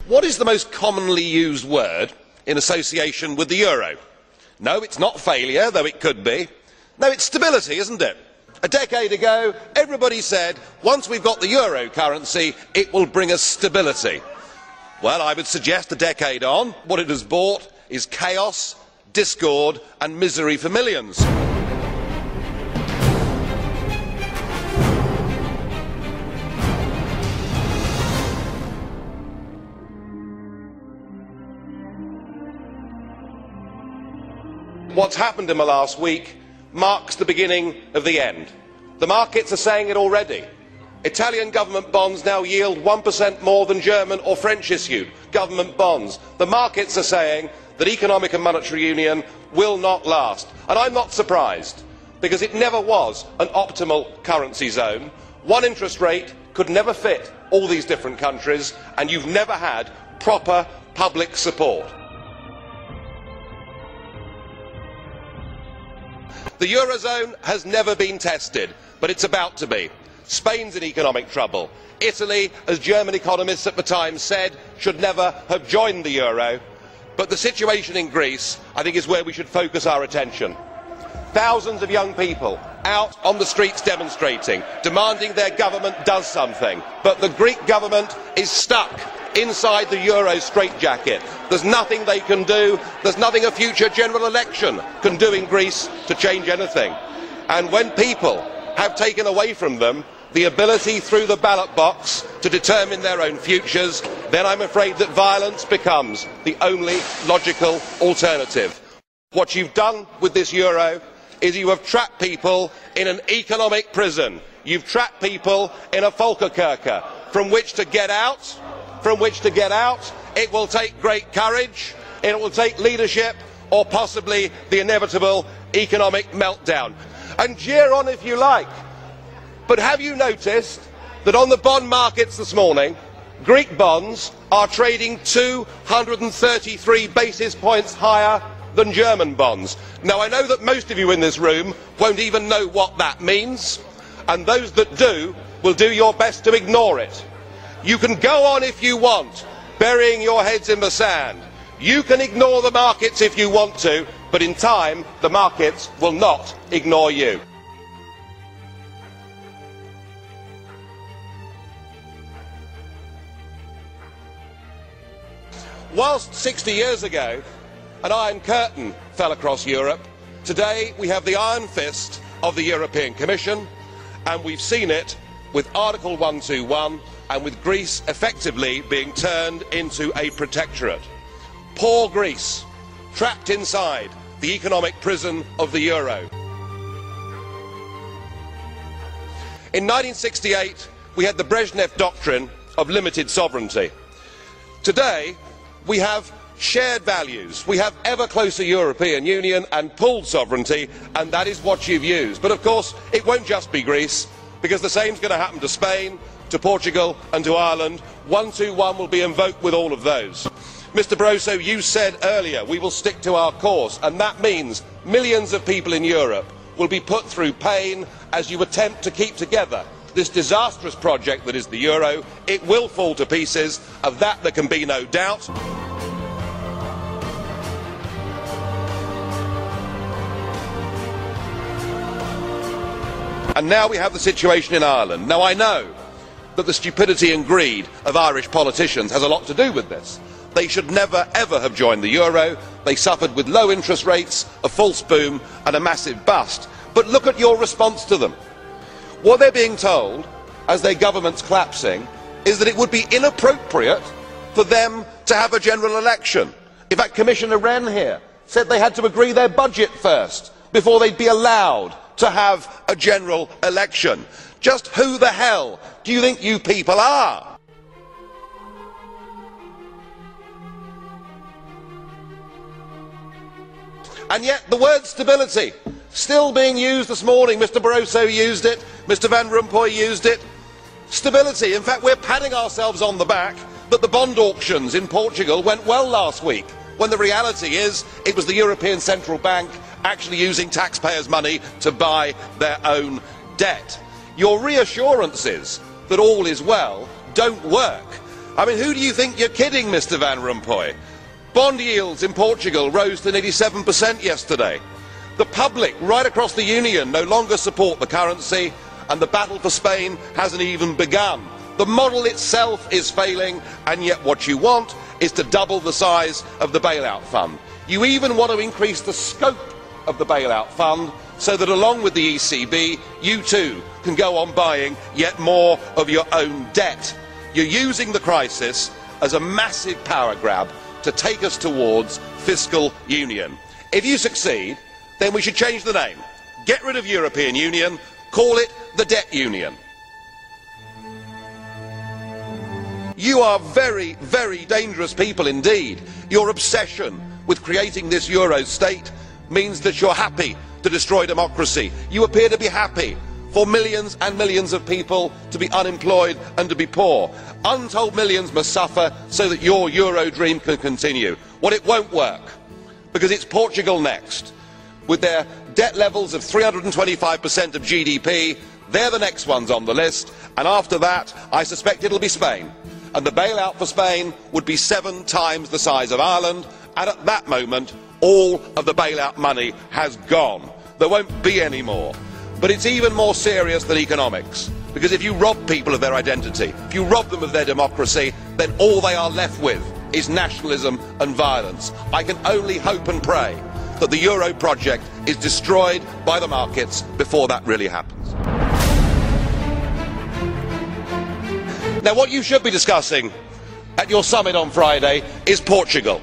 What is the most commonly used word in association with the euro? No, it's not failure, though it could be. No, it's stability, isn't it? A decade ago, everybody said, once we've got the euro currency, it will bring us stability. Well, I would suggest a decade on, what it has brought is chaos, discord and misery for millions. What's happened in the last week marks the beginning of the end. The markets are saying it already. Italian government bonds now yield 1% more than German or French issued government bonds. The markets are saying that economic and monetary union will not last. And I'm not surprised, because it never was an optimal currency zone. One interest rate could never fit all these different countries, and you've never had proper public support. The eurozone has never been tested, but it's about to be. Spain's in economic trouble. Italy, as German economists at the time said, should never have joined the euro. But the situation in Greece, I think, is where we should focus our attention. Thousands of young people out on the streets demonstrating, demanding their government does something. But the Greek government is stuck inside the euro straitjacket. There's nothing they can do. There's nothing a future general election can do in Greece to change anything. And when people have taken away from them the ability through the ballot box to determine their own futures, then I'm afraid that violence becomes the only logical alternative. What you've done with this euro is you have trapped people in an economic prison. You've trapped people in a Volkerkerker from which to get out. It will take great courage, it will take leadership, or possibly the inevitable economic meltdown. And jeer on if you like, but have you noticed that on the bond markets this morning, Greek bonds are trading 233 basis points higher than German bonds? Now, I know that most of you in this room won't even know what that means, and those that do will do your best to ignore it. You can go on if you want, burying your heads in the sand. You can ignore the markets if you want to, but in time the markets will not ignore you. Whilst 60 years ago an iron curtain fell across Europe, today we have the iron fist of the European Commission, and we've seen it with Article 121 and with Greece effectively being turned into a protectorate. Poor Greece, trapped inside the economic prison of the euro. In 1968 we had the Brezhnev doctrine of limited sovereignty. Today we have shared values, we have ever closer European Union and pooled sovereignty, and that is what you've used. But of course it won't just be Greece, because the same is going to happen to Spain, to Portugal and to Ireland. 121 will be invoked with all of those. Mr Barroso, you said earlier we will stick to our course, and that means millions of people in Europe will be put through pain as you attempt to keep together this disastrous project that is the euro. It will fall to pieces, of that there can be no doubt. And now we have the situation in Ireland. Now I know that the stupidity and greed of Irish politicians has a lot to do with this. They should never ever have joined the euro. They suffered with low interest rates, a false boom and a massive bust. But look at your response to them. What they're being told, as their government's collapsing, is that it would be inappropriate for them to have a general election. In fact, Commissioner Wren here said they had to agree their budget first before they'd be allowed to have a general election. Just who the hell do you think you people are? And yet the word stability still being used this morning. Mr Barroso used it, Mr Van Rompuy used it. Stability. In fact, we're patting ourselves on the back that the bond auctions in Portugal went well last week, when the reality is it was the European Central Bank actually using taxpayers' money to buy their own debt. Your reassurances that all is well don't work. I mean, who do you think you're kidding, Mr Van Rompuy? Bond yields in Portugal rose to nearly 7% yesterday. The public right across the Union no longer support the currency, and the battle for Spain hasn't even begun. The model itself is failing, and yet what you want is to double the size of the bailout fund. You even want to increase the scope of the bailout fund so that along with the ECB, you too can go on buying yet more of your own debt. You're using the crisis as a massive power grab to take us towards fiscal union. If you succeed, then we should change the name. Get rid of European Union, call it the Debt Union. You are very, very dangerous people indeed. Your obsession with creating this Euro state means that you're happy to destroy democracy. You appear to be happy for millions and millions of people to be unemployed and to be poor. Untold millions must suffer so that your Euro dream can continue. Well, it won't work, because it's Portugal next. With their debt levels of 325% of GDP, they're the next ones on the list, and after that I suspect it'll be Spain. And the bailout for Spain would be 7 times the size of Ireland, and at that moment all of the bailout money has gone. There won't be any more. But it's even more serious than economics, because if you rob people of their identity, if you rob them of their democracy, then all they are left with is nationalism and violence. I can only hope and pray that the Euro project is destroyed by the markets before that really happens. Now, what you should be discussing at your summit on Friday is Portugal,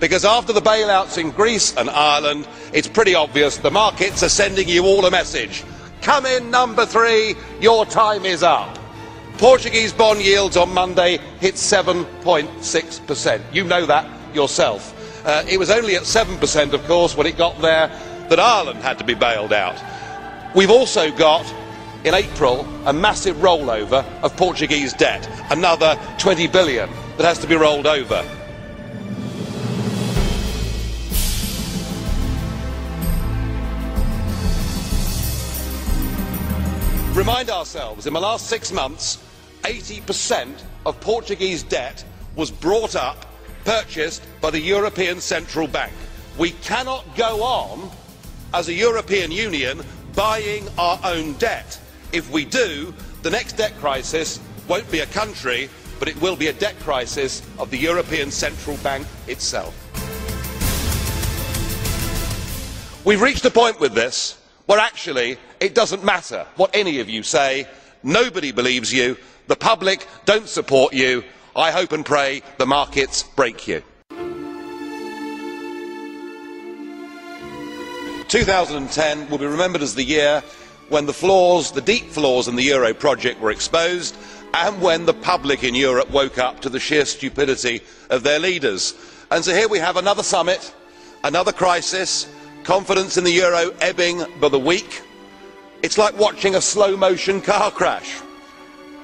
because after the bailouts in Greece and Ireland, it's pretty obvious the markets are sending you all a message. Come in, number 3, your time is up. Portuguese bond yields on Monday hit 7.6%. You know that yourself. It was only at 7%, of course, when it got there, that Ireland had to be bailed out. We've also got, in April, a massive rollover of Portuguese debt, another 20 billion that has to be rolled over. Remind ourselves, in the last 6 months, 80% of Portuguese debt was brought up, purchased by the European Central Bank. We cannot go on as a European Union buying our own debt. If we do, the next debt crisis won't be a country, but it will be a debt crisis of the European Central Bank itself. We've reached a point with this where actually it doesn't matter what any of you say. Nobody believes you. The public don't support you. I hope and pray the markets break you. 2010 will be remembered as the year when the flaws, the deep flaws in the Euro project were exposed, and when the public in Europe woke up to the sheer stupidity of their leaders. And so here we have another summit, another crisis, confidence in the euro ebbing by the week. It's like watching a slow-motion car crash.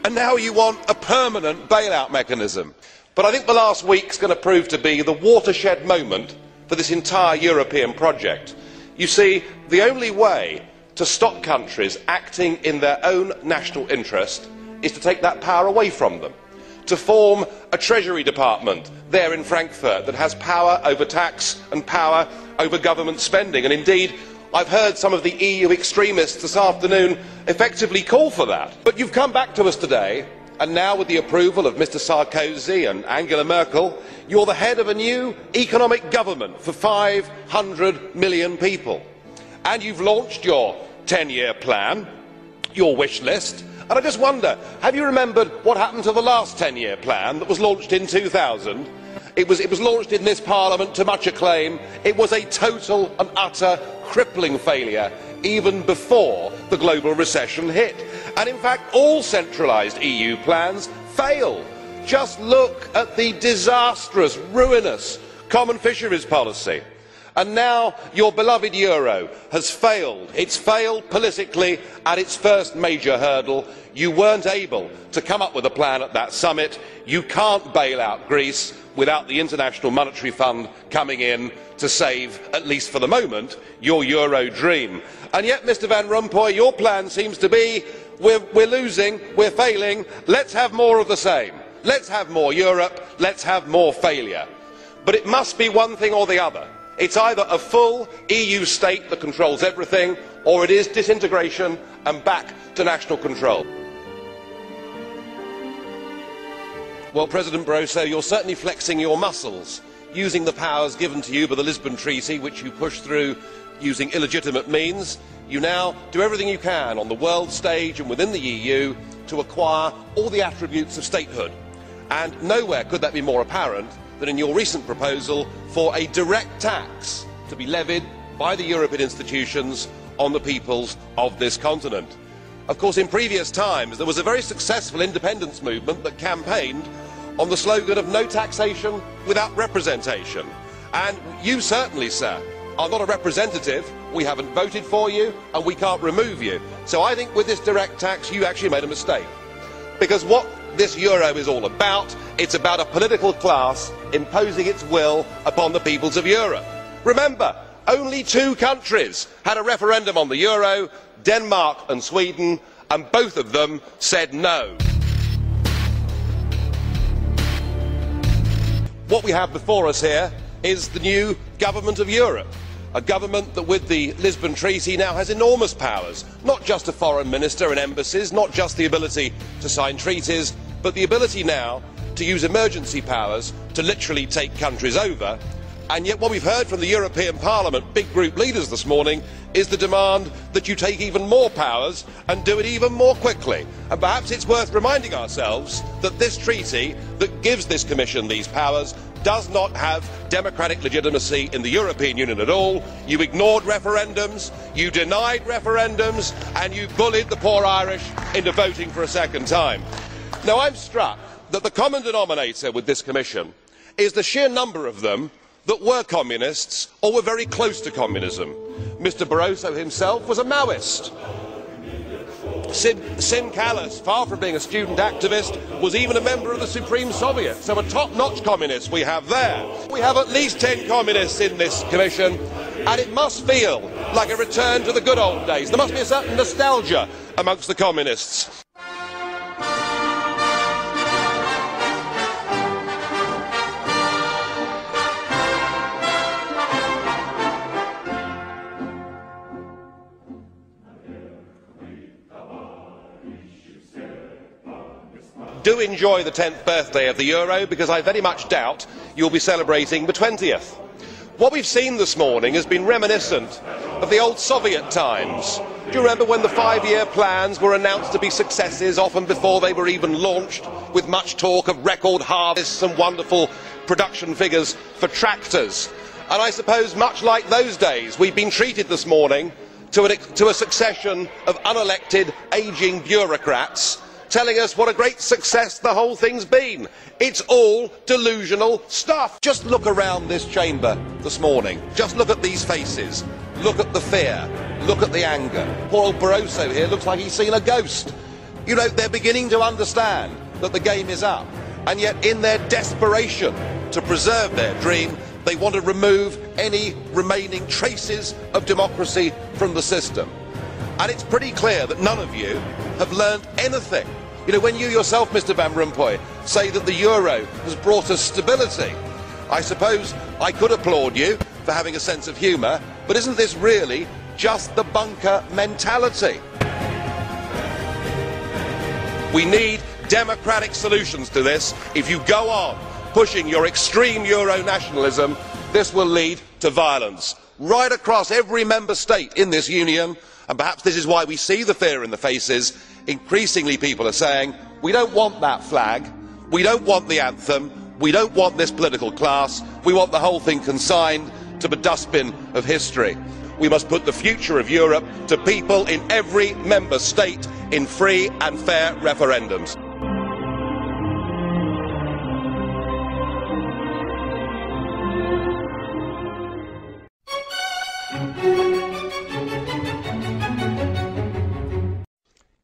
And now you want a permanent bailout mechanism. But I think the last week's going to prove to be the watershed moment for this entire European project. You see, the only way to stop countries acting in their own national interest is to take that power away from them, to form a Treasury Department there in Frankfurt that has power over tax and power over government spending. And indeed, I've heard some of the EU extremists this afternoon effectively call for that. But you've come back to us today, and now with the approval of Mr Sarkozy and Angela Merkel, you're the head of a new economic government for 500 million people. And you've launched your 10-year plan, your wish list. And I just wonder, have you remembered what happened to the last 10-year plan that was launched in 2000? It was launched in this Parliament to much acclaim. It was a total and utter crippling failure even before the global recession hit. And in fact, all centralised EU plans fail. Just look at the disastrous, ruinous common fisheries policy. And now your beloved euro has failed. It's failed politically at its first major hurdle. You weren't able to come up with a plan at that summit. You can't bail out Greece without the International Monetary Fund coming in to save, at least for the moment, your euro dream. And yet, Mr Van Rompuy, your plan seems to be we're losing, we're failing, let's have more of the same. Let's have more Europe, let's have more failure. But it must be one thing or the other. It's either a full EU state that controls everything, or it is disintegration and back to national control. Well, President Barroso, you're certainly flexing your muscles, using the powers given to you by the Lisbon Treaty, which you pushed through using illegitimate means. You now do everything you can on the world stage and within the EU to acquire all the attributes of statehood. And nowhere could that be more apparent than in your recent proposal for a direct tax to be levied by the European institutions on the peoples of this continent. Of course, in previous times there was a very successful independence movement that campaigned on the slogan of no taxation without representation. And you certainly, sir, are not a representative. We haven't voted for you and we can't remove you. So I think with this direct tax you actually made a mistake. Because what this euro is all about, it's about a political class imposing its will upon the peoples of Europe. Remember, only 2 countries had a referendum on the euro, Denmark and Sweden, and both of them said no. What we have before us here is the new government of Europe. A government that with the Lisbon Treaty now has enormous powers, not just a foreign minister and embassies, not just the ability to sign treaties, but the ability now to use emergency powers to literally take countries over. And yet what we've heard from the European Parliament big group leaders this morning is the demand that you take even more powers and do it even more quickly. And perhaps it's worth reminding ourselves that this treaty that gives this Commission these powers does not have democratic legitimacy in the European Union at all. You ignored referendums, you denied referendums, and you bullied the poor Irish into voting for a second time. Now, I'm struck that the common denominator with this Commission is the sheer number of them that were communists or were very close to communism. Mr Barroso himself was a Maoist. Sim Kallas, far from being a student activist, was even a member of the Supreme Soviet. So a top-notch communist we have there. We have at least 10 communists in this Commission, and it must feel like a return to the good old days. There must be a certain nostalgia amongst the communists. Do enjoy the 10th birthday of the euro, because I very much doubt you'll be celebrating the 20th. What we've seen this morning has been reminiscent of the old Soviet times. Do you remember when the 5-year plans were announced to be successes, often before they were even launched, with much talk of record harvests and wonderful production figures for tractors? And I suppose, much like those days, we've been treated this morning to a succession of unelected, ageing bureaucrats telling us what a great success the whole thing's been. It's all delusional stuff. Just look around this chamber this morning. Just look at these faces. Look at the fear. Look at the anger. Poor old Barroso here looks like he's seen a ghost. You know, they're beginning to understand that the game is up. And yet, in their desperation to preserve their dream, they want to remove any remaining traces of democracy from the system. And it's pretty clear that none of you have learned anything. You know, when you yourself, Mr Van Rompuy, say that the euro has brought us stability, I suppose I could applaud you for having a sense of humour, but isn't this really just the bunker mentality? We need democratic solutions to this. If you go on pushing your extreme euro nationalism, this will lead to violence right across every member state in this union. And perhaps this is why we see the fear in the faces. Increasingly people are saying, we don't want that flag, we don't want the anthem, we don't want this political class, we want the whole thing consigned to the dustbin of history. We must put the future of Europe to people in every member state in free and fair referendums.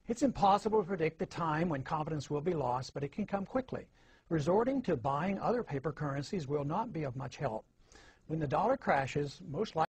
It's impossible to predict the time when confidence will be lost, but it can come quickly. Resorting to buying other paper currencies will not be of much help. When the dollar crashes, most likely